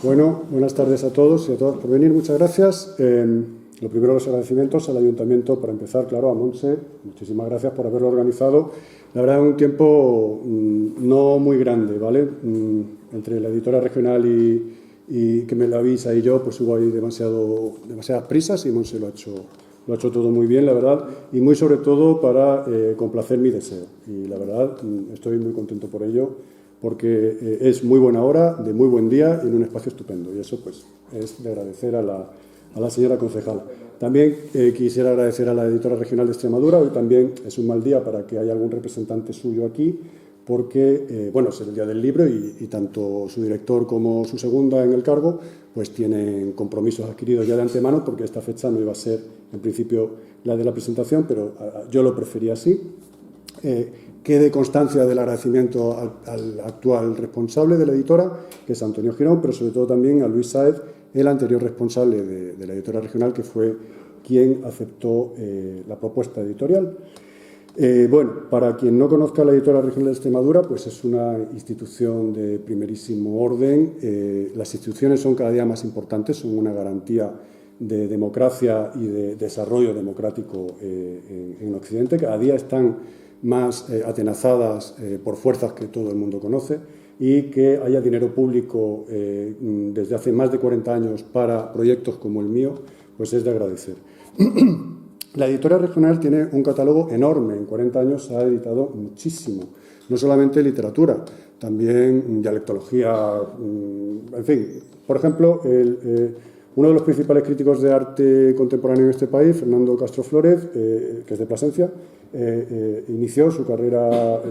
Bueno, buenas tardes a todos y a todas por venir. Muchas gracias. Lo primero, los agradecimientos al Ayuntamiento, para empezar, claro, a Montse. Muchísimas gracias por haberlo organizado. La verdad, en un tiempo no muy grande, ¿vale? Entre la editora regional y que me la avisa y yo, pues hubo ahí demasiadas prisas y Montse lo ha hecho todo muy bien, la verdad, y muy sobre todo para complacer mi deseo. Y la verdad, estoy muy contento por ello, porque es muy buena hora, de muy buen día y en un espacio estupendo. Y eso, pues, es de agradecer a la señora concejala. También quisiera agradecer a la editora regional de Extremadura. Hoy también es un mal día para que haya algún representante suyo aquí, porque, bueno, es el día del libro y tanto su director como su segunda en el cargo, pues tienen compromisos adquiridos ya de antemano, porque esta fecha no iba a ser, en principio, la de la presentación, pero yo lo prefería así. Quede constancia del agradecimiento al actual responsable de la editora, que es Antonio Girón, pero sobre todo también a Luis Sáez, el anterior responsable de la editora regional, que fue quien aceptó la propuesta editorial. Bueno, para quien no conozca la editora regional de Extremadura, pues es una institución de primerísimo orden. Las instituciones son cada día más importantes, son una garantía de democracia y de desarrollo democrático en Occidente. Cada día están más atenazadas por fuerzas que todo el mundo conoce, y que haya dinero público desde hace más de 40 años para proyectos como el mío, pues es de agradecer. La editora regional tiene un catálogo enorme. En 40 años se ha editado muchísimo. No solamente literatura, también dialectología, en fin. Por ejemplo, uno de los principales críticos de arte contemporáneo en este país, Fernando Castro Flórez, que es de Plasencia, inició su carrera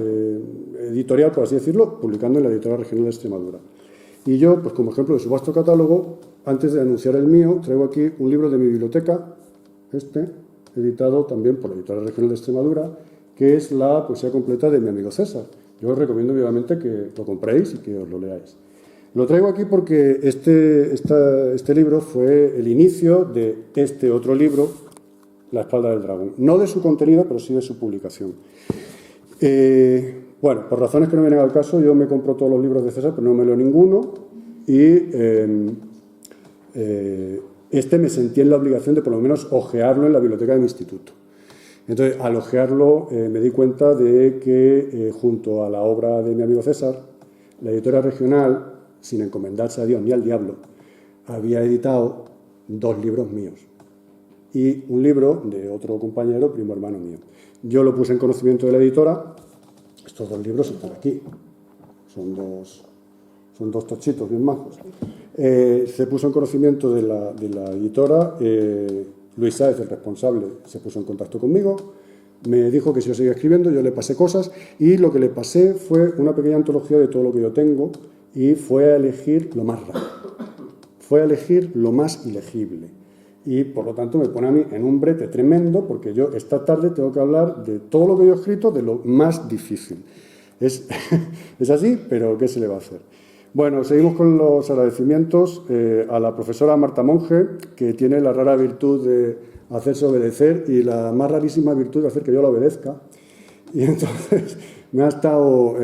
editorial, por así decirlo, publicando en la editora regional de Extremadura. Y yo, pues como ejemplo de su vasto catálogo, antes de anunciar el mío, traigo aquí un libro de mi biblioteca, editado también por la editora regional de Extremadura, que es la poesía completa de mi amigo César. Yo os recomiendo vivamente que lo compréis y que os lo leáis. Lo traigo aquí porque este libro fue el inicio de este otro libro, La espalda del dragón. No de su contenido, pero sí de su publicación. Bueno, por razones que no vienen al caso, yo me compro todos los libros de César, pero no me leo ninguno. Y me sentí en la obligación de por lo menos ojearlo en la biblioteca de mi instituto. Entonces, al ojearlo, me di cuenta de que junto a la obra de mi amigo César, la editora regional, sin encomendarse a Dios ni al diablo, había editado 2 libros míos y un libro de otro compañero, primo hermano mío. Yo lo puse en conocimiento de la editora. Estos 2 libros están aquí. Son dos tochitos bien majos. Se puso en conocimiento de la editora. Luis Sáez, el responsable, se puso en contacto conmigo. Me dijo que si yo seguía escribiendo, yo le pasé cosas, y lo que le pasé fue una pequeña antología de todo lo que yo tengo, y fue a elegir lo más raro. Fue a elegir lo más ilegible. Y, por lo tanto, me pone a mí en un brete tremendo, porque yo esta tarde tengo que hablar de todo lo que yo he escrito, de lo más difícil. Es así, pero ¿qué se le va a hacer? Bueno, seguimos con los agradecimientos a la profesora Marta Monge, que tiene la rara virtud de hacerse obedecer y la más rarísima virtud de hacer que yo la obedezca. Y entonces me ha estado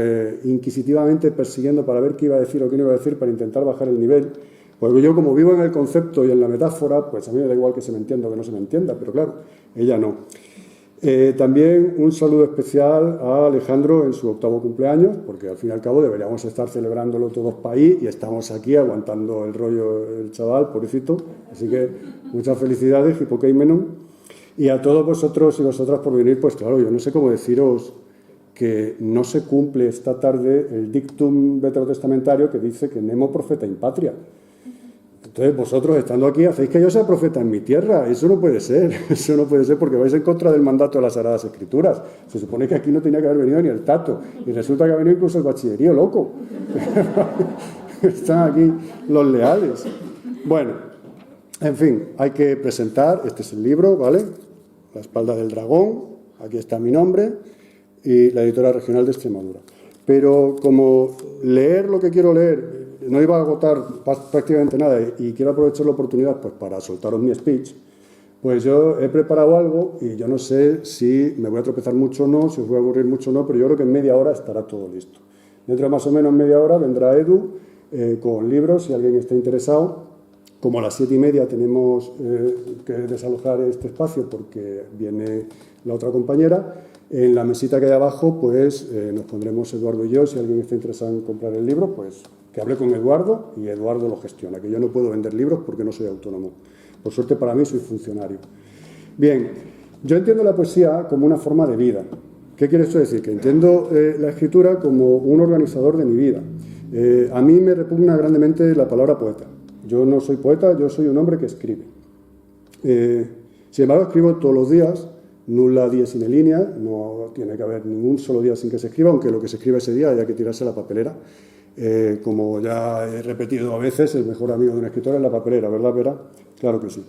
inquisitivamente persiguiendo para ver qué iba a decir o qué no iba a decir, para intentar bajar el nivel. Porque yo, como vivo en el concepto y en la metáfora, pues a mí me da igual que se me entienda o que no se me entienda, pero claro, ella no. También un saludo especial a Alejandro en su 8º cumpleaños, porque al fin y al cabo deberíamos estar celebrándolo todos para ahí, y estamos aquí aguantando el rollo el chaval, pobrecito. Así que muchas felicidades, Hipokeimenon. Y a todos vosotros y vosotras por venir. Pues claro, yo no sé cómo deciros que no se cumple esta tarde el dictum veterotestamentario que dice que nemo profeta in patria. Entonces, vosotros, estando aquí, hacéis que yo sea profeta en mi tierra. Eso no puede ser. Eso no puede ser, porque vais en contra del mandato de las Sagradas Escrituras. Se supone que aquí no tenía que haber venido ni el tato. Y resulta que ha venido incluso el bachillerío, loco. Están aquí los leales. Bueno, en fin, hay que presentar. Este es el libro, ¿vale? La espalda del dragón. Aquí está mi nombre. Y la editora regional de Extremadura. Pero como leer lo que quiero leer no iba a agotar prácticamente nada, y quiero aprovechar la oportunidad pues para soltaros mi speech, pues yo he preparado algo y yo no sé si me voy a tropezar mucho o no, si os voy a aburrir mucho o no, pero yo creo que en media hora estará todo listo. Dentro de más o menos media hora vendrá Edu con libros, si alguien está interesado. Como a las 7:30 tenemos que desalojar este espacio porque viene la otra compañera, en la mesita que hay abajo pues nos pondremos Eduardo y yo, si alguien está interesado en comprar el libro, pues que hable con Eduardo y Eduardo lo gestiona, que yo no puedo vender libros porque no soy autónomo. Por suerte para mí soy funcionario. Bien, yo entiendo la poesía como una forma de vida. ¿Qué quiere esto decir? Que entiendo la escritura como un organizador de mi vida. A mí me repugna grandemente la palabra poeta. Yo no soy poeta, yo soy un hombre que escribe. Sin embargo, escribo todos los días, nulla die sine linea, no tiene que haber ningún solo día sin que se escriba, aunque lo que se escriba ese día haya que tirarse a la papelera. Como ya he repetido a veces, el mejor amigo de un escritor es la papelera, ¿verdad, Vera? Claro que sí.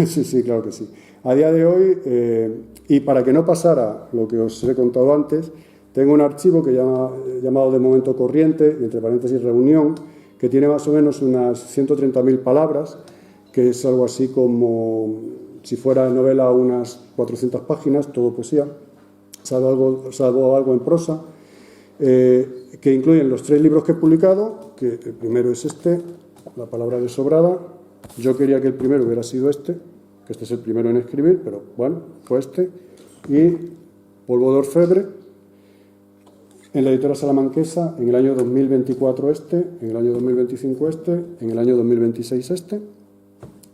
Sí, claro que sí. A día de hoy, y para que no pasara lo que os he contado antes, tengo un archivo que llamado de momento corriente, entre paréntesis reunión, que tiene más o menos unas 130.000 palabras, que es algo así como, si fuera novela, unas 400 páginas, todo poesía, salvo algo en prosa, que incluyen los 3 libros que he publicado, que el primero es este, La palabra desobrada. Yo quería que el primero hubiera sido este, que este es el primero en escribir, pero bueno, fue este, y Polvo de orfebre, en la editora salamanquesa, en el año 2024 este, en el año 2025 este, en el año 2026 este.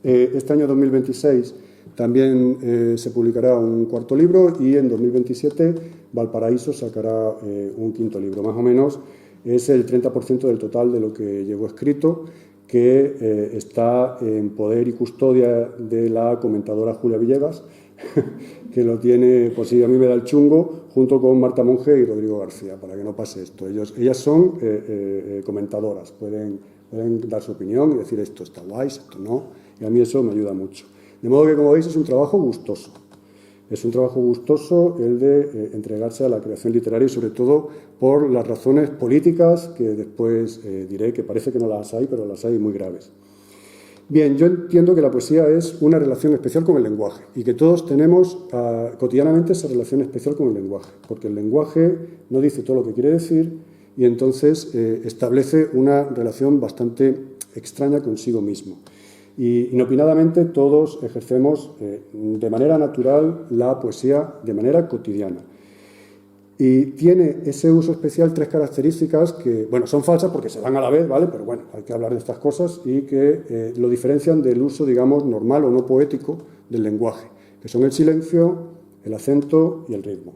Este año 2026 también se publicará un 4.º libro y en 2027 Valparaíso sacará un 5.º libro. Más o menos es el 30% del total de lo que llevo escrito, que está en poder y custodia de la comentadora Julia Villegas, que lo tiene, pues sí, a mí me da el chungo, junto con Marta Monge y Rodrigo García, para que no pase esto. Ellas son comentadoras, pueden dar su opinión y decir esto está guay, esto no, y a mí eso me ayuda mucho. De modo que, como veis, es un trabajo gustoso. Es un trabajo gustoso el de entregarse a la creación literaria y, sobre todo, por las razones políticas que después diré, que parece que no las hay, pero las hay muy graves. Bien, yo entiendo que la poesía es una relación especial con el lenguaje y que todos tenemos cotidianamente esa relación especial con el lenguaje, porque el lenguaje no dice todo lo que quiere decir y entonces establece una relación bastante extraña consigo mismo. Y inopinadamente todos ejercemos de manera natural la poesía de manera cotidiana. Y tiene ese uso especial 3 características que, bueno, son falsas porque se dan a la vez, ¿vale? Pero bueno, hay que hablar de estas cosas y que lo diferencian del uso, digamos, normal o no poético del lenguaje, que son el silencio, el acento y el ritmo.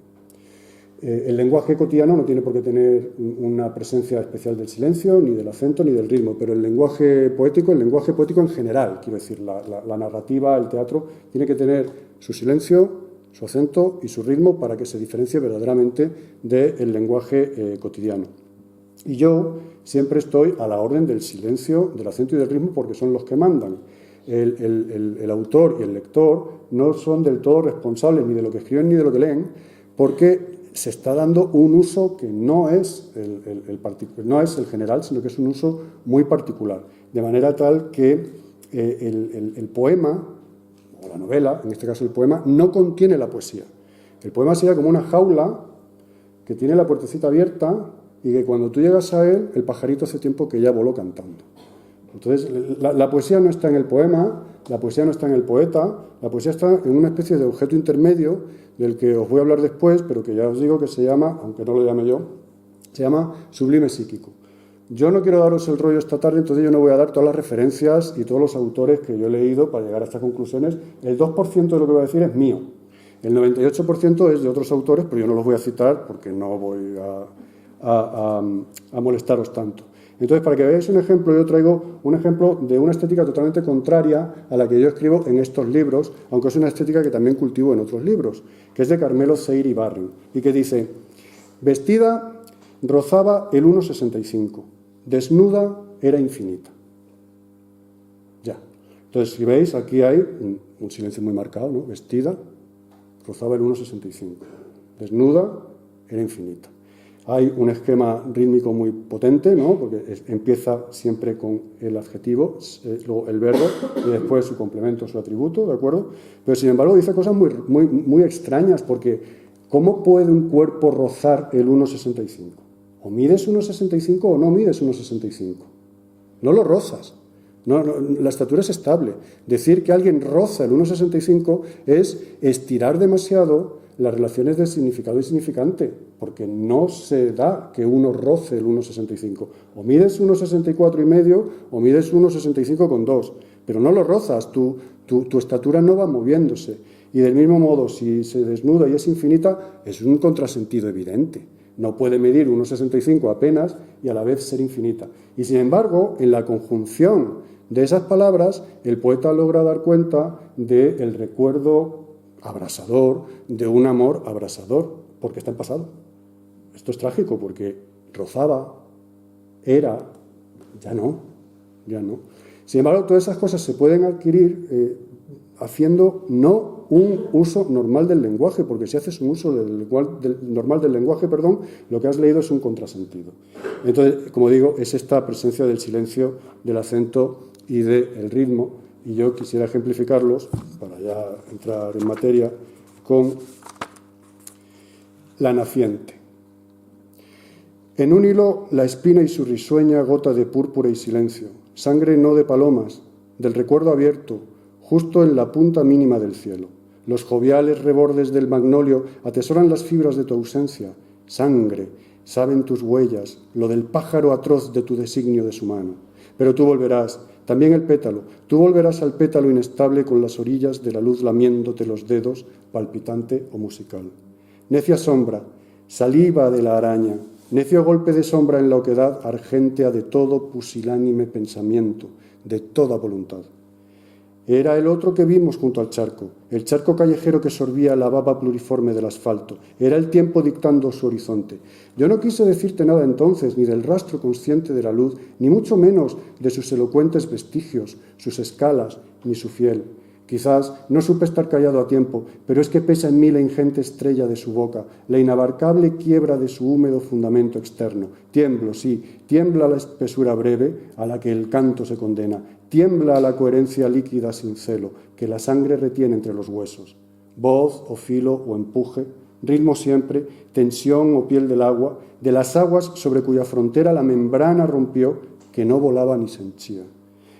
El lenguaje cotidiano no tiene por qué tener una presencia especial del silencio, ni del acento, ni del ritmo, pero el lenguaje poético en general, quiero decir, la narrativa, el teatro, tiene que tener su silencio, su acento y su ritmo para que se diferencie verdaderamente del lenguaje cotidiano. Y yo siempre estoy a la orden del silencio, del acento y del ritmo porque son los que mandan. El autor y el lector no son del todo responsables ni de lo que escriben ni de lo que leen, porque se está dando un uso que no es el general, sino que es un uso muy particular, de manera tal que el poema, o la novela, en este caso el poema, no contiene la poesía. El poema sería como una jaula que tiene la puertecita abierta y que cuando tú llegas a él, el pajarito hace tiempo que ya voló cantando. Entonces, la poesía no está en el poema, la poesía no está en el poeta, la poesía está en una especie de objeto intermedio del que os voy a hablar después, pero que ya os digo que se llama, aunque no lo llame yo, se llama sublime psíquico. Yo no quiero daros el rollo esta tarde, entonces yo no voy a dar todas las referencias y todos los autores que yo he leído para llegar a estas conclusiones. El 2% de lo que voy a decir es mío. El 98% es de otros autores, pero yo no los voy a citar porque no voy a molestaros tanto. Entonces, para que veáis un ejemplo, yo traigo un ejemplo de una estética totalmente contraria a la que yo escribo en estos libros, aunque es una estética que también cultivo en otros libros, que es de Carmelo Seir Ibarri, y que dice: vestida rozaba el 1,65, desnuda era infinita. Ya. Entonces, si veis, aquí hay un silencio muy marcado, ¿no? Vestida, rozaba el 1,65, desnuda era infinita. Hay un esquema rítmico muy potente, ¿no? Porque empieza siempre con el adjetivo, luego el verbo y después su complemento, su atributo, ¿de acuerdo? Pero sin embargo dice cosas muy extrañas, porque ¿cómo puede un cuerpo rozar el 1,65? o mides 1,65 o no mides 1,65. No lo rozas. La estatura es estable. Decir que alguien roza el 1,65 es estirar demasiado las relaciones de significado y significante, porque no se da que uno roce el 1,65. O mides 1,64,5 o mides 1,65,2, pero no lo rozas, tu estatura no va moviéndose. Y del mismo modo, si se desnuda y es infinita, es un contrasentido evidente. No puede medir 1,65 apenas y a la vez ser infinita. Y sin embargo, en la conjunción de esas palabras, el poeta logra dar cuenta del recuerdo abrasador, de un amor abrasador, porque está en pasado. Esto es trágico, porque rozaba, era, ya no. Sin embargo, todas esas cosas se pueden adquirir haciendo no un uso normal del lenguaje, porque si haces un uso normal del lenguaje, lo que has leído es un contrasentido. Entonces, como digo, es esta presencia del silencio, del acento y del ritmo, y yo quisiera ejemplificarlos, para ya entrar en materia, con la naciente. En un hilo, la espina y su risueña gota de púrpura y silencio, sangre no de palomas, del recuerdo abierto, justo en la punta mínima del cielo. Los joviales rebordes del magnolio atesoran las fibras de tu ausencia. Sangre, saben tus huellas, lo del pájaro atroz de tu designio de su mano. Pero tú volverás, también el pétalo, tú volverás al pétalo inestable con las orillas de la luz lamiéndote los dedos, palpitante o musical. Necia sombra, saliva de la araña, necio golpe de sombra en la oquedad argéntea de todo pusilánime pensamiento, de toda voluntad. Era el otro que vimos junto al charco, el charco callejero que sorbía la baba pluriforme del asfalto. Era el tiempo dictando su horizonte. Yo no quise decirte nada entonces, ni del rastro consciente de la luz, ni mucho menos de sus elocuentes vestigios, sus escalas, ni su fiel. Quizás no supe estar callado a tiempo, pero es que pesa en mí la ingente estrella de su boca, la inabarcable quiebra de su húmedo fundamento externo. Tiemblo, sí, tiembla la espesura breve a la que el canto se condena. Tiembla la coherencia líquida sin celo, que la sangre retiene entre los huesos. Voz o filo o empuje, ritmo siempre, tensión o piel del agua, de las aguas sobre cuya frontera la membrana rompió, que no volaba ni se henchía.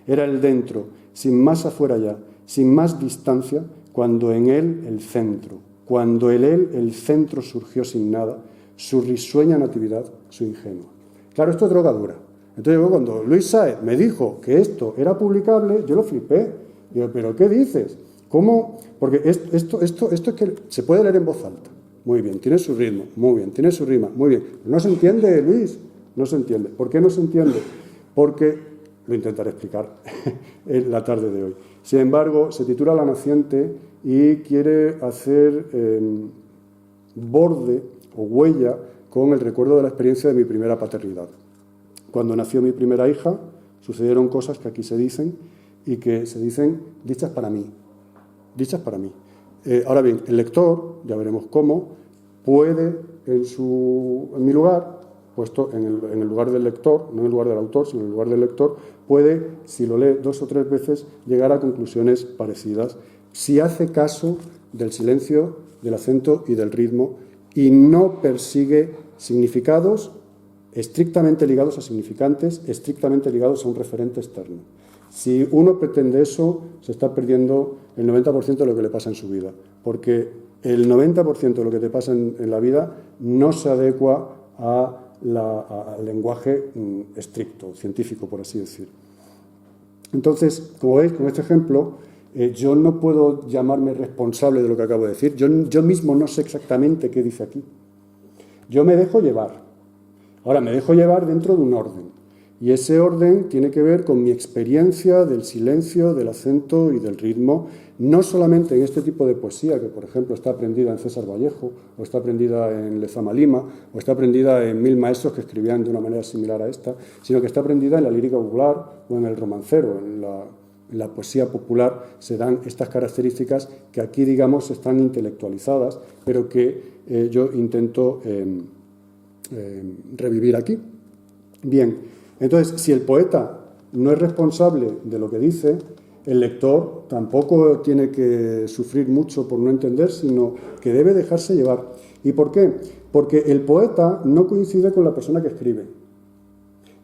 Era el dentro, sin más afuera ya, sin más distancia, cuando en él el centro, cuando en él el centro surgió sin nada, su risueña natividad, su ingenua. Claro, esto es droga dura. Entonces, cuando Luis Sáez me dijo que esto era publicable, yo lo flipé. Digo, ¿pero qué dices? ¿Cómo? Porque esto es que se puede leer en voz alta. Muy bien, tiene su ritmo, muy bien, tiene su rima, muy bien. No se entiende, Luis, no se entiende. ¿Por qué no se entiende? Porque, lo intentaré explicar en la tarde de hoy. Sin embargo, se titula La naciente y quiere hacer borde o huella con el recuerdo de la experiencia de mi primera paternidad. Cuando nació mi primera hija, sucedieron cosas que aquí se dicen y que se dicen dichas para mí. Dichas para mí. Ahora bien, el lector, ya veremos cómo, puede en mi lugar, puesto en el lugar del lector, no en el lugar del autor, sino en el lugar del lector, puede, si lo lee 2 o 3 veces, llegar a conclusiones parecidas, si hace caso del silencio, del acento y del ritmo, y no persigue significados estrictamente ligados a significantes, estrictamente ligados a un referente externo. Si uno pretende eso, se está perdiendo el 90% de lo que le pasa en su vida, porque el 90% de lo que te pasa en la vida no se adecua al lenguaje estricto, científico, por así decir. Entonces, como veis, con este ejemplo, yo no puedo llamarme responsable de lo que acabo de decir. Yo mismo no sé exactamente qué dice aquí. Yo me dejo llevar. Ahora, me dejo llevar dentro de un orden. Y ese orden tiene que ver con mi experiencia del silencio, del acento y del ritmo, no solamente en este tipo de poesía, que por ejemplo está aprendida en César Vallejo, o está aprendida en Lezama Lima, o está aprendida en 1000 maestros que escribían de una manera similar a esta, sino que está aprendida en la lírica popular o en el romancero, en la poesía popular se dan estas características que aquí, digamos, están intelectualizadas, pero que yo intento revivir aquí. Bien, entonces, si el poeta no es responsable de lo que dice, el lector tampoco tiene que sufrir mucho por no entender, sino que debe dejarse llevar. ¿Y por qué? Porque el poeta no coincide con la persona que escribe.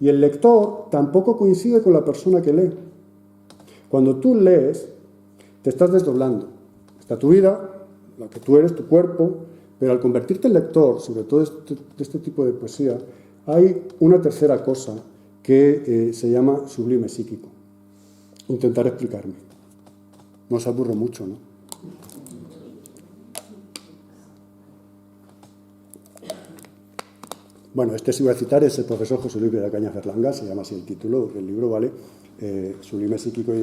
Y el lector tampoco coincide con la persona que lee. Cuando tú lees, te estás desdoblando. Está tu vida, la que tú eres, tu cuerpo, pero al convertirte en lector, sobre todo de este tipo de poesía, hay una tercera cosa que se llama sublime psíquico. Intentaré explicarme. No os aburro mucho, ¿no? Bueno, este sí voy a citar, es el profesor José Luis de la Caña Ferlanga, se llama así el título del libro, ¿vale? Sublime psíquico y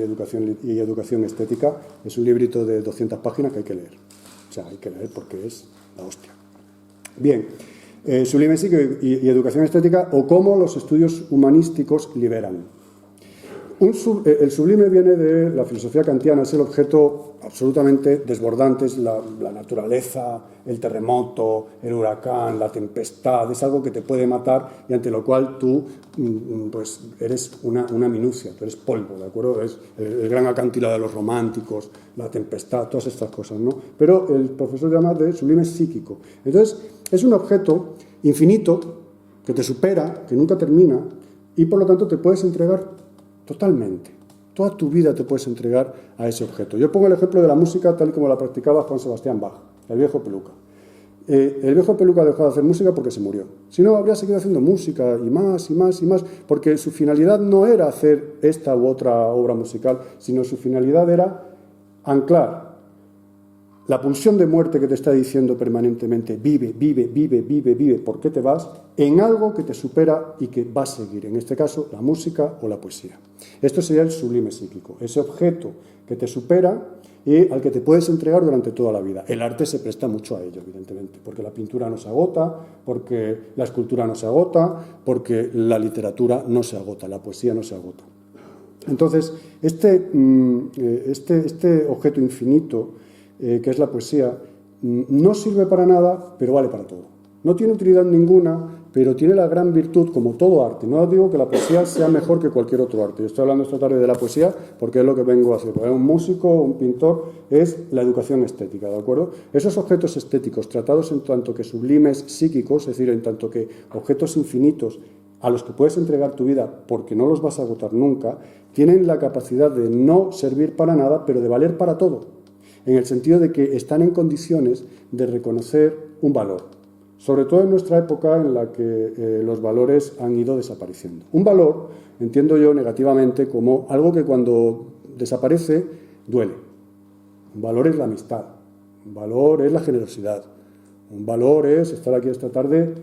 educación estética. Es un librito de 200 páginas que hay que leer. O sea, hay que leer porque es la hostia. Bien, sublime psíquico y educación estética, o cómo los estudios humanísticos liberan. El sublime viene de la filosofía kantiana, es el objeto absolutamente desbordante, es la naturaleza, el terremoto, el huracán, la tempestad, es algo que te puede matar y ante lo cual tú pues eres una minucia, tú eres polvo, ¿de acuerdo? Es el gran acantilado de los románticos, la tempestad, todas estas cosas, ¿no? Pero el profesor llama de sublime psíquico. Entonces, es un objeto infinito que te supera, que nunca termina y por lo tanto te puedes entregar totalmente. Toda tu vida te puedes entregar a ese objeto. Yo pongo el ejemplo de la música tal y como la practicaba Juan Sebastián Bach, el viejo peluca. El viejo peluca dejó de hacer música porque se murió. Si no, habría seguido haciendo música y más y más y más, porque su finalidad no era hacer esta u otra obra musical, sino su finalidad era anclar la pulsión de muerte que te está diciendo permanentemente vive, vive, vive, vive, vive, ¿por qué te vas? En algo que te supera y que va a seguir, en este caso la música o la poesía. Esto sería el sublime psíquico, ese objeto que te supera y al que te puedes entregar durante toda la vida. El arte se presta mucho a ello, evidentemente, porque la pintura no se agota, porque la escultura no se agota, porque la literatura no se agota, la poesía no se agota. Entonces, este objeto infinito que es la poesía, no sirve para nada, pero vale para todo. No tiene utilidad ninguna, pero tiene la gran virtud, como todo arte. No digo que la poesía sea mejor que cualquier otro arte. Yo estoy hablando esta tarde de la poesía porque es lo que vengo a hacer. Un músico, un pintor, es la educación estética, ¿de acuerdo? Esos objetos estéticos, tratados en tanto que sublimes psíquicos, es decir, en tanto que objetos infinitos a los que puedes entregar tu vida porque no los vas a agotar nunca, tienen la capacidad de no servir para nada, pero de valer para todo. En el sentido de que están en condiciones de reconocer un valor, sobre todo en nuestra época en la que los valores han ido desapareciendo. Un valor, entiendo yo negativamente, como algo que cuando desaparece duele. Un valor es la amistad, un valor es la generosidad, un valor es estar aquí esta tarde,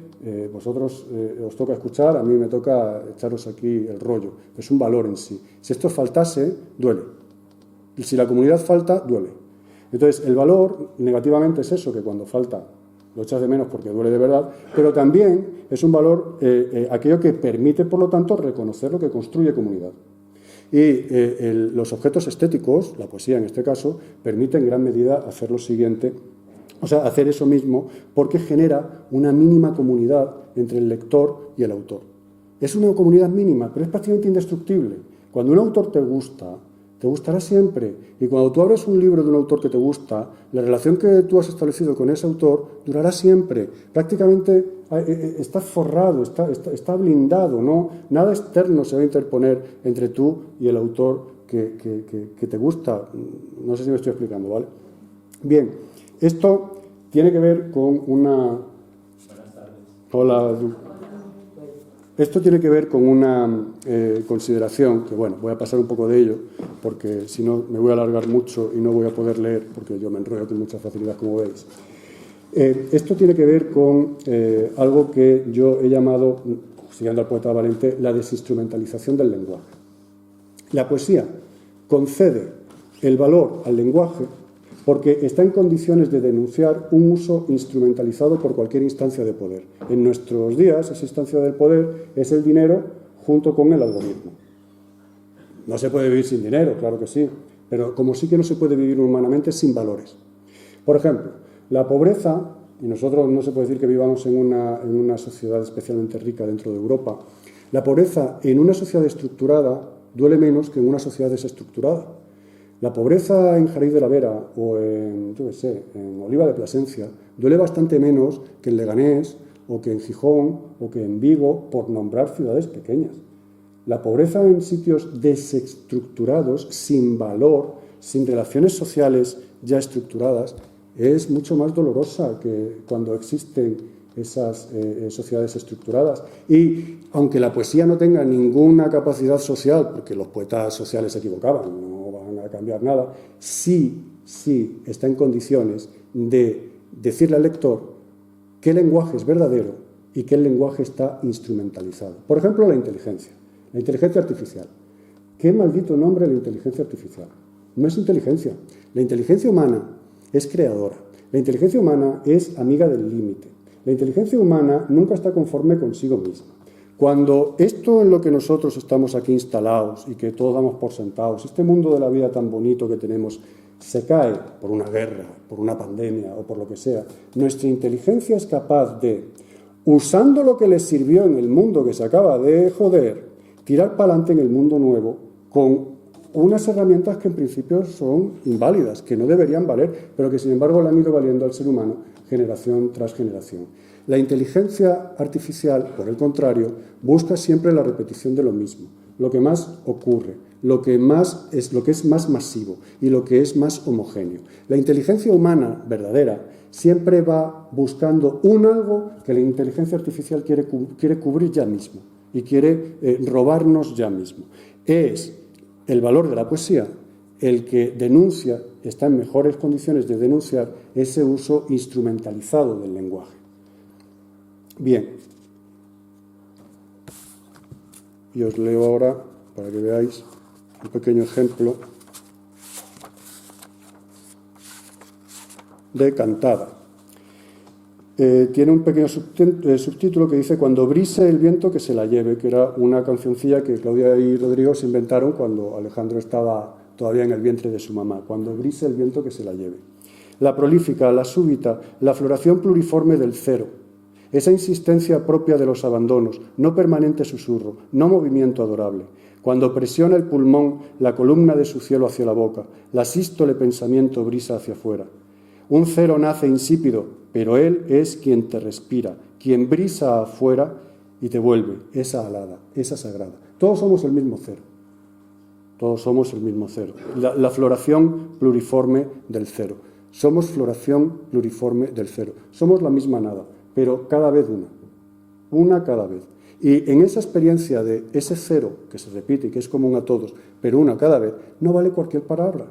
vosotros os toca escuchar, a mí me toca echaros aquí el rollo, es un valor en sí. Si esto faltase, duele. Y si la comunidad falta, duele. Entonces, el valor negativamente es eso, que cuando falta lo echas de menos porque duele de verdad, pero también es un valor aquello que permite, por lo tanto, reconocer lo que construye comunidad. Y los objetos estéticos, la poesía en este caso, permite en gran medida hacer lo siguiente, o sea, hacer eso mismo, porque genera una mínima comunidad entre el lector y el autor. Es una comunidad mínima, pero es prácticamente indestructible. Cuando un autor te gusta, te gustará siempre. Y cuando tú abres un libro de un autor que te gusta, la relación que tú has establecido con ese autor durará siempre. Prácticamente está forrado, está blindado, ¿no? Nada externo se va a interponer entre tú y el autor que te gusta. No sé si me estoy explicando, ¿vale? Bien, esto tiene que ver con una... Buenas tardes. Hola, Edu. Esto tiene que ver con una consideración, que bueno, voy a pasar un poco de ello, porque si no me voy a alargar mucho y no voy a poder leer, porque yo me enrollo con mucha facilidad, como veis. Esto tiene que ver con algo que yo he llamado, siguiendo al poeta Valente, la desinstrumentalización del lenguaje. La poesía concede el valor al lenguaje porque está en condiciones de denunciar un uso instrumentalizado por cualquier instancia de poder. En nuestros días, esa instancia del poder es el dinero junto con el algoritmo. No se puede vivir sin dinero, claro que sí, pero como sí que no se puede vivir humanamente sin valores. Por ejemplo, la pobreza, y nosotros no se puede decir que vivamos en una sociedad especialmente rica dentro de Europa, la pobreza en una sociedad estructurada duele menos que en una sociedad desestructurada. La pobreza en Jariz de la Vera o en, yo qué sé, en Oliva de Plasencia duele bastante menos que en Leganés o que en Gijón o que en Vigo, por nombrar ciudades pequeñas. La pobreza en sitios desestructurados, sin valor, sin relaciones sociales ya estructuradas, es mucho más dolorosa que cuando existen esas sociedades estructuradas. Y aunque la poesía no tenga ninguna capacidad social, porque los poetas sociales se equivocaban, no van a cambiar nada, sí está en condiciones de decirle al lector qué lenguaje es verdadero y qué lenguaje está instrumentalizado. Por ejemplo, la inteligencia artificial. ¿Qué maldito nombre la inteligencia artificial? No es inteligencia. La inteligencia humana es creadora. La inteligencia humana es amiga del límite. La inteligencia humana nunca está conforme consigo misma. Cuando esto en lo que nosotros estamos aquí instalados y que todos damos por sentados, este mundo de la vida tan bonito que tenemos, se cae por una guerra, por una pandemia o por lo que sea, nuestra inteligencia es capaz de, usando lo que les sirvió en el mundo que se acaba de joder, tirar para adelante en el mundo nuevo con unas herramientas que en principio son inválidas, que no deberían valer, pero que sin embargo le han ido valiendo al ser humano generación tras generación. La inteligencia artificial, por el contrario, busca siempre la repetición de lo mismo, lo que más ocurre, lo que es más masivo y lo que es más homogéneo. La inteligencia humana verdadera siempre va buscando un algo que la inteligencia artificial quiere cubrir ya mismo y quiere robarnos ya mismo. Es el valor de la poesía el que denuncia, está en mejores condiciones de denunciar ese uso instrumentalizado del lenguaje. Bien, y os leo ahora, para que veáis, un pequeño ejemplo de cantada. Tiene un pequeño subtítulo que dice «Cuando brise el viento que se la lleve», que era una cancioncilla que Claudia y Rodrigo se inventaron cuando Alejandro estaba todavía en el vientre de su mamá. «Cuando brise el viento que se la lleve». La prolífica, la súbita, la floración pluriforme del cero, esa insistencia propia de los abandonos, no permanente susurro, no movimiento adorable. Cuando presiona el pulmón la columna de su cielo hacia la boca, la sístole pensamiento brisa hacia afuera. Un cero nace insípido, pero él es quien te respira, quien brisa afuera y te vuelve esa alada, esa sagrada. Todos somos el mismo cero. Todos somos el mismo cero. La floración pluriforme del cero. Somos floración pluriforme del cero. Somos la misma nada, pero cada vez una. Una cada vez. Y en esa experiencia de ese cero que se repite y que es común a todos, pero una cada vez, no vale cualquier palabra.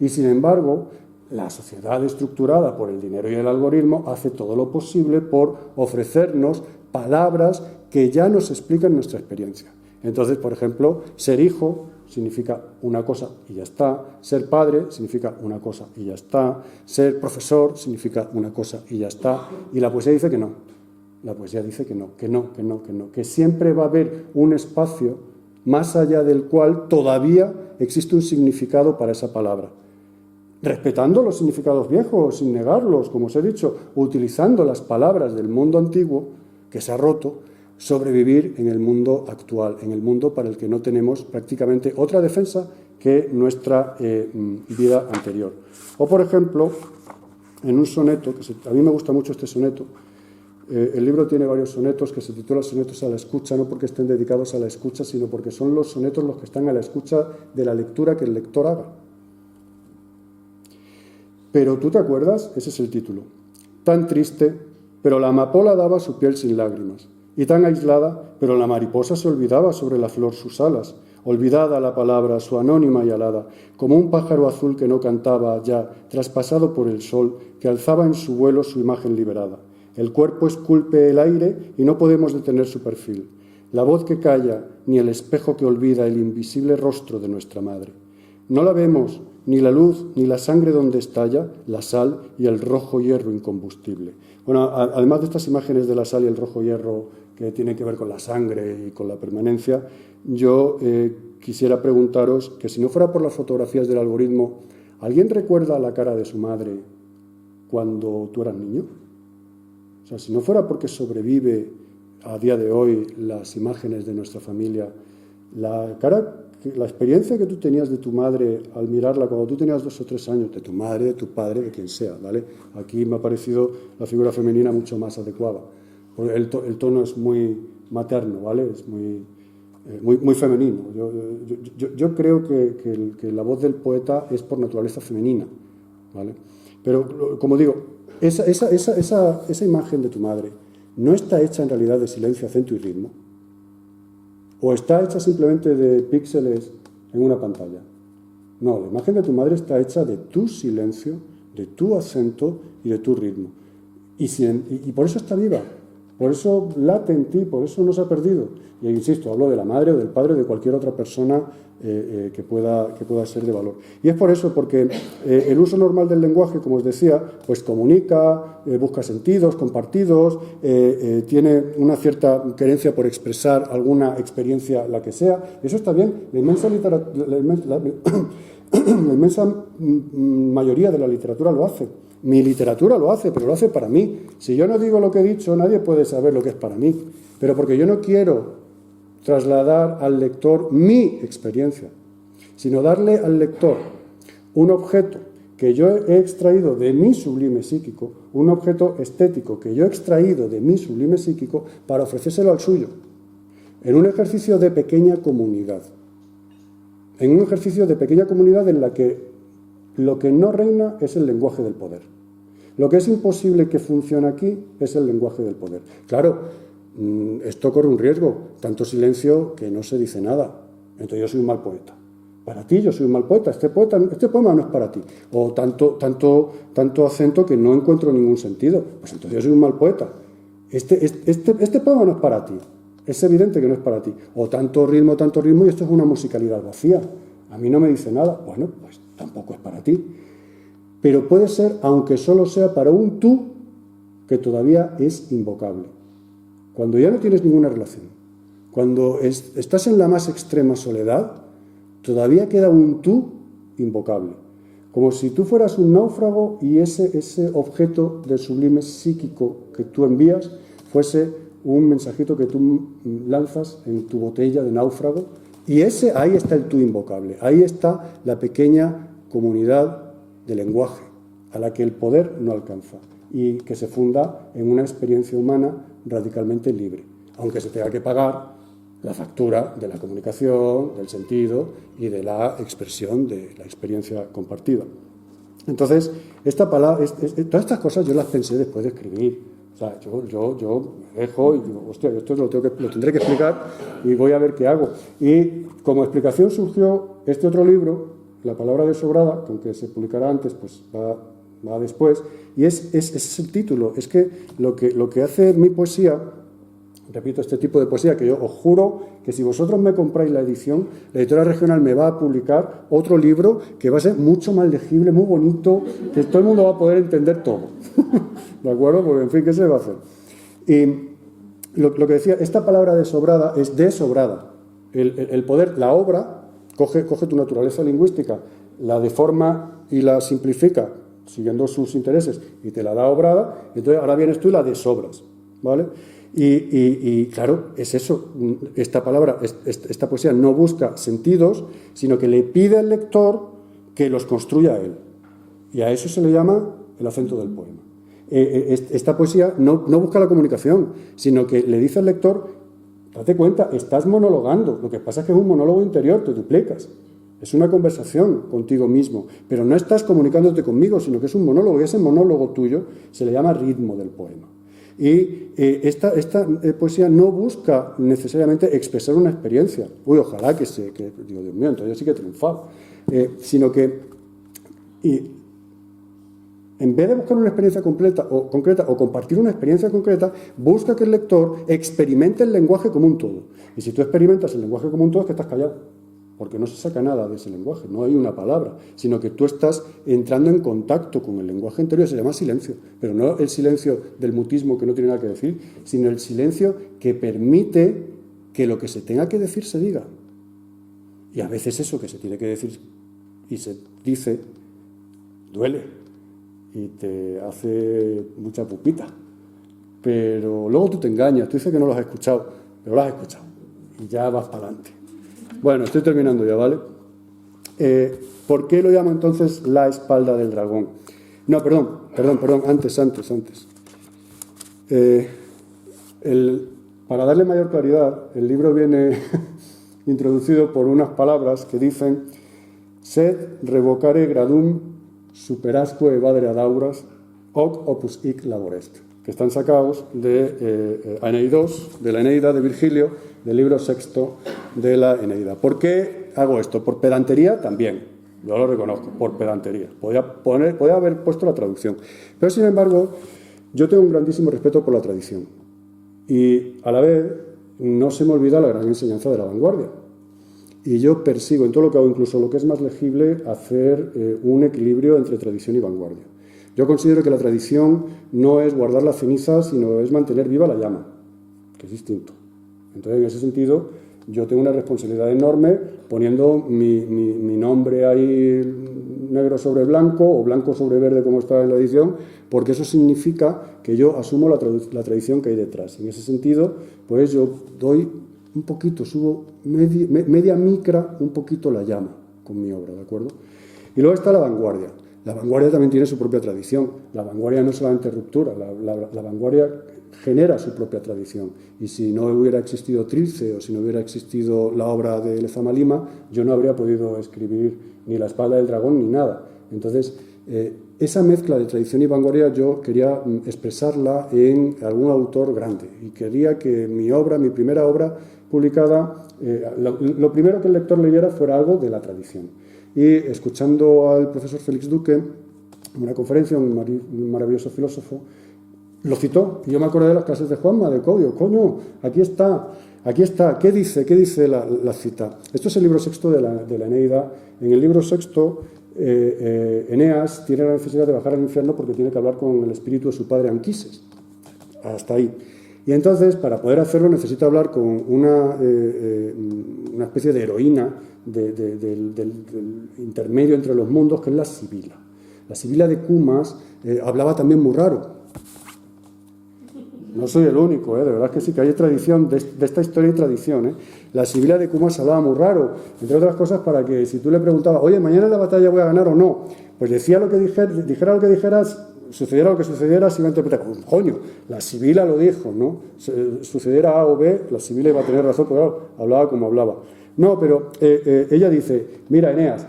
Y sin embargo, la sociedad estructurada por el dinero y el algoritmo hace todo lo posible por ofrecernos palabras que ya nos explican nuestra experiencia. Entonces, por ejemplo, ser hijo significa una cosa y ya está, ser padre significa una cosa y ya está, ser profesor significa una cosa y ya está, y la poesía dice que no. La poesía dice que no, que siempre va a haber un espacio más allá del cual todavía existe un significado para esa palabra. Respetando los significados viejos, sin negarlos, como os he dicho, utilizando las palabras del mundo antiguo, que se ha roto, sobrevivir en el mundo actual, en el mundo para el que no tenemos prácticamente otra defensa que nuestra vida anterior. O, por ejemplo, en un soneto, a mí me gusta mucho este soneto, el libro tiene varios sonetos que se titulan Sonetos a la escucha, no porque estén dedicados a la escucha, sino porque son los sonetos los que están a la escucha de la lectura que el lector haga. Pero ¿tú te acuerdas? Ese es el título. Tan triste, pero la amapola daba su piel sin lágrimas. Y tan aislada, pero la mariposa se olvidaba sobre la flor sus alas. Olvidada la palabra, su anónima y alada, como un pájaro azul que no cantaba ya, traspasado por el sol, que alzaba en su vuelo su imagen liberada. El cuerpo esculpe el aire y no podemos detener su perfil. La voz que calla, ni el espejo que olvida el invisible rostro de nuestra madre. No la vemos, ni la luz, ni la sangre donde estalla, la sal y el rojo hierro incombustible. Bueno, además de estas imágenes de la sal y el rojo hierro que tienen que ver con la sangre y con la permanencia, yo quisiera preguntaros que si no fuera por las fotografías del algoritmo, ¿alguien recuerda la cara de su madre cuando tú eras niño? O sea, si no fuera porque sobrevive a día de hoy las imágenes de nuestra familia, la cara la experiencia que tú tenías de tu madre al mirarla cuando tú tenías 2 o 3 años, de tu madre, de tu padre, de quien sea, ¿vale? Aquí me ha parecido la figura femenina mucho más adecuada. Porque el tono es muy materno, ¿vale? Es muy femenino. Yo creo que la voz del poeta es por naturaleza femenina, ¿vale? Pero, como digo, esa imagen de tu madre no está hecha en realidad de silencio, acento y ritmo, o está hecha simplemente de píxeles en una pantalla. No, la imagen de tu madre está hecha de tu silencio, de tu acento y de tu ritmo. Y por eso está viva, por eso late en ti, por eso no se ha perdido. Y insisto, hablo de la madre o del padre o de cualquier otra persona que pueda ser de valor. Y es por eso, porque el uso normal del lenguaje, como os decía, pues comunica, busca sentidos compartidos, tiene una cierta querencia por expresar alguna experiencia, la que sea. Eso está bien. La inmensa mayoría de la literatura lo hace. Mi literatura lo hace, pero lo hace para mí. Si yo no digo lo que he dicho, nadie puede saber lo que es para mí. Pero porque yo no quiero trasladar al lector mi experiencia, sino darle al lector un objeto que yo he extraído de mi sublime psíquico, un objeto estético que yo he extraído de mi sublime psíquico para ofrecérselo al suyo, en un ejercicio de pequeña comunidad. En un ejercicio de pequeña comunidad en la que lo que no reina es el lenguaje del poder. Lo que es imposible que funcione aquí es el lenguaje del poder. Claro, esto corre un riesgo, tanto silencio que no se dice nada. Entonces yo soy un mal poeta. Para ti yo soy un mal poeta, este poema no es para ti. O tanto acento que no encuentro ningún sentido. Pues entonces yo soy un mal poeta. Este poema no es para ti. Es evidente que no es para ti. O tanto ritmo, y esto es una musicalidad vacía. A mí no me dice nada. Bueno, pues tampoco es para ti. Pero puede ser, aunque solo sea para un tú, que todavía es invocable. Cuando ya no tienes ninguna relación, cuando estás en la más extrema soledad, todavía queda un tú invocable. Como si tú fueras un náufrago y ese objeto del sublime psíquico que tú envías fuese un mensajito que tú lanzas en tu botella de náufrago, y ahí está el tú invocable, ahí está la pequeña comunidad de lenguaje a la que el poder no alcanza y que se funda en una experiencia humana radicalmente libre, aunque se tenga que pagar la factura de la comunicación, del sentido y de la expresión de la experiencia compartida. Entonces, todas estas cosas yo las pensé después de escribir. O sea, yo dejo y digo, hostia, esto lo tendré que explicar y voy a ver qué hago. Y como explicación surgió este otro libro, La palabra desobrada, que aunque se publicará antes, pues va después, y ese es el título. Es que lo que hace mi poesía, repito, este tipo de poesía, que yo os juro que si vosotros me compráis la edición, la editorial regional me va a publicar otro libro que va a ser mucho más legible, muy bonito, que todo el mundo va a poder entender todo. ¿De acuerdo? Porque, en fin, ¿qué se va a hacer? Y lo que decía, esta palabra desobrada es desobrada. El poder, la obra, coge tu naturaleza lingüística, la deforma y la simplifica, siguiendo sus intereses, y te la da obrada, entonces ahora vienes tú y la desobras, ¿vale? Y claro, es eso, esta palabra, esta poesía no busca sentidos, sino que le pide al lector que los construya él. Y a eso se le llama el acento del poema. Esta poesía no busca la comunicación, sino que le dice al lector, date cuenta, estás monologando, lo que pasa es que es un monólogo interior, te duplicas. Es una conversación contigo mismo, pero no estás comunicándote conmigo, sino que es un monólogo, y ese monólogo tuyo se le llama ritmo del poema. Y esta poesía no busca necesariamente expresar una experiencia. Uy, ojalá digo, Dios mío, entonces yo sí que he triunfado. Sino que en vez de buscar una experiencia concreta o compartir una experiencia concreta, busca que el lector experimente el lenguaje como un todo. Y si tú experimentas el lenguaje como un todo, es que estás callado, porque no se saca nada de ese lenguaje, no hay una palabra, sino que tú estás entrando en contacto con el lenguaje interior, se llama silencio, pero no el silencio del mutismo que no tiene nada que decir, sino el silencio que permite que lo que se tenga que decir se diga. Y a veces eso que se tiene que decir y se dice duele y te hace mucha pupita, pero luego tú te engañas, tú dices que no lo has escuchado, pero lo has escuchado y ya vas para adelante. Bueno, estoy terminando ya, ¿vale? ¿Por qué lo llamo entonces la espalda del dragón? No, perdón, antes. Para darle mayor claridad, el libro viene introducido por unas palabras que dicen sed revocare gradum superasque evadere ad auras hoc opus hic laborest, que están sacados de Eneidos, de la Eneida de Virgilio, del libro sexto de la Eneida. ¿Por qué hago esto? Por pedantería también, yo lo reconozco, por pedantería. Podía haber puesto la traducción. Pero, sin embargo, yo tengo un grandísimo respeto por la tradición. Y, a la vez, no se me olvida la gran enseñanza de la vanguardia. Y yo persigo, en todo lo que hago, incluso lo que es más legible, hacer un equilibrio entre tradición y vanguardia. Yo considero que la tradición no es guardar la ceniza, sino es mantener viva la llama, que es distinto. Entonces, en ese sentido, yo tengo una responsabilidad enorme poniendo mi nombre ahí negro sobre blanco o blanco sobre verde, como está en la edición, porque eso significa que yo asumo la tradición que hay detrás. En ese sentido, pues yo doy un poquito, subo media micra, un poquito la llama con mi obra, ¿de acuerdo? Y luego está la vanguardia. La vanguardia también tiene su propia tradición. La vanguardia no es solamente ruptura, la vanguardia genera su propia tradición. Y si no hubiera existido Trilce o si no hubiera existido la obra de Lezama Lima, yo no habría podido escribir ni La espalda del dragón ni nada. Entonces, esa mezcla de tradición y vanguardia yo quería expresarla en algún autor grande. Y quería que mi obra, mi primera obra publicada, lo primero que el lector leyera fuera algo de la tradición. Y escuchando al profesor Félix Duque, en una conferencia, un maravilloso filósofo, lo citó. Y yo me acordé de las clases de Juanma, de Codio. Coño, aquí está. ¿Qué dice la cita? Esto es el libro sexto de la Eneida. En el libro sexto, Eneas tiene la necesidad de bajar al infierno porque tiene que hablar con el espíritu de su padre Anquises. Hasta ahí. Y entonces, para poder hacerlo, necesita hablar con una especie de heroína del intermedio entre los mundos, que es la Sibila. La Sibila de Cumas hablaba también muy raro. No soy el único, de verdad que sí, que hay tradición, de esta historia hay tradición. La Sibila de Cumas hablaba muy raro, entre otras cosas para que si tú le preguntabas, oye, mañana en la batalla voy a ganar o no, pues decía lo que dijera lo que dijeras, sucediera lo que sucediera, se iba a interpretar, coño, la Sibila lo dijo, ¿no? Sucediera A o B, la Sibila iba a tener razón, porque claro, hablaba como hablaba. No, pero ella dice, mira, Eneas,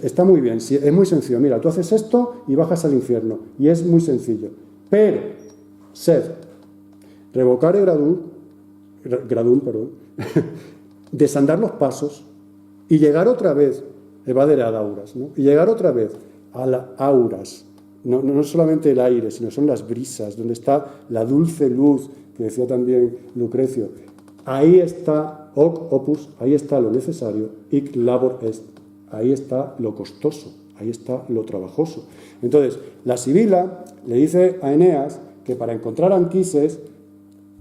está muy bien, es muy sencillo, mira, tú haces esto y bajas al infierno, y es muy sencillo, pero, sed, revocare gradum, desandar los pasos y llegar otra vez, evadere ad auras, ¿no? Y llegar otra vez a las auras, no solamente el aire, sino son las brisas, donde está la dulce luz, que decía también Lucrecio. Ahí está hoc opus, ahí está lo necesario, hic labor est, ahí está lo costoso, ahí está lo trabajoso. Entonces, la Sibila le dice a Eneas que para encontrar a Anquises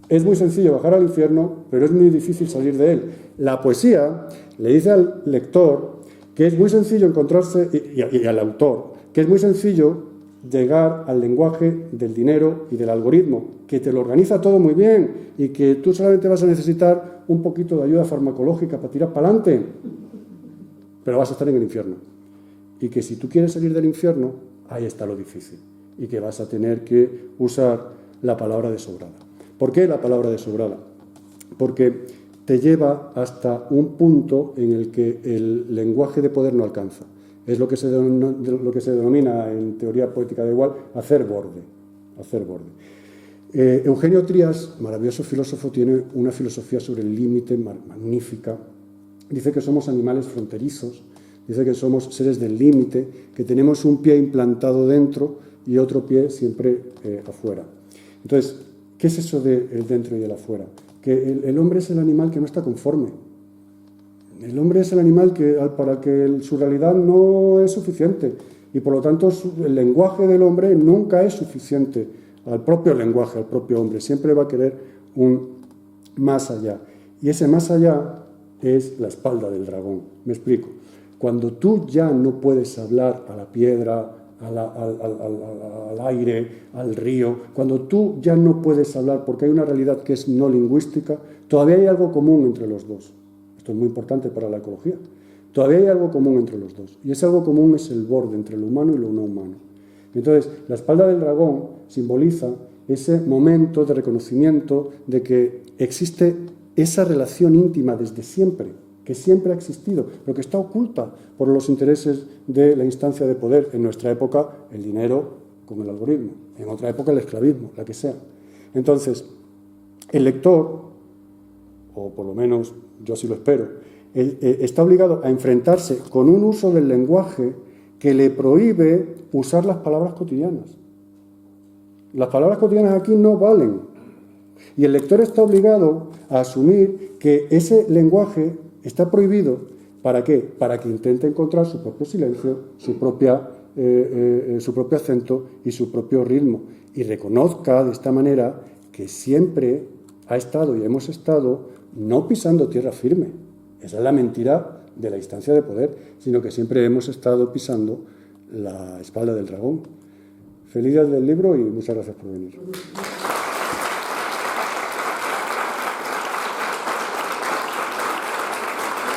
es muy sencillo bajar al infierno, pero es muy difícil salir de él. La poesía le dice al lector que es muy sencillo encontrarse, y al autor, que es muy sencillo llegar al lenguaje del dinero y del algoritmo, que te lo organiza todo muy bien y que tú solamente vas a necesitar un poquito de ayuda farmacológica para tirar para adelante, pero vas a estar en el infierno. Y que si tú quieres salir del infierno, ahí está lo difícil. Y que vas a tener que usar la palabra desobrada. ¿Por qué la palabra desobrada? Porque te lleva hasta un punto en el que el lenguaje de poder no alcanza. Es lo que se denomina en teoría poética de igual hacer borde. Eugenio Trías, maravilloso filósofo, tiene una filosofía sobre el límite magnífica. Dice que somos animales fronterizos, dice que somos seres del límite, que tenemos un pie implantado dentro y otro pie siempre afuera. Entonces, ¿qué es eso del dentro y el afuera? Que el hombre es el animal que no está conforme. El hombre es el animal para que su realidad no es suficiente y por lo tanto el lenguaje del hombre nunca es suficiente al propio lenguaje, al propio hombre. Siempre va a querer un más allá. Y ese más allá es la espalda del dragón. Me explico. Cuando tú ya no puedes hablar a la piedra, al aire, al río, cuando tú ya no puedes hablar porque hay una realidad que es no lingüística, todavía hay algo común entre los dos. Esto es muy importante para la ecología. Todavía hay algo común entre los dos, y ese algo común es el borde entre lo humano y lo no humano. Entonces, la espalda del dragón simboliza ese momento de reconocimiento de que existe esa relación íntima desde siempre, que siempre ha existido, pero que está oculta por los intereses de la instancia de poder. En nuestra época, el dinero con el algoritmo, en otra época el esclavismo, la que sea. Entonces, el lector, o por lo menos yo sí lo espero, está obligado a enfrentarse con un uso del lenguaje que le prohíbe usar las palabras cotidianas. Las palabras cotidianas aquí no valen. Y el lector está obligado a asumir que ese lenguaje está prohibido. ¿Para qué? Para que intente encontrar su propio silencio, su propio acento y su propio ritmo. Y reconozca de esta manera que siempre ha estado y hemos estado no pisando tierra firme. Esa es la mentira de la instancia de poder, sino que siempre hemos estado pisando la espalda del dragón. Feliz día del libro y muchas gracias por venir.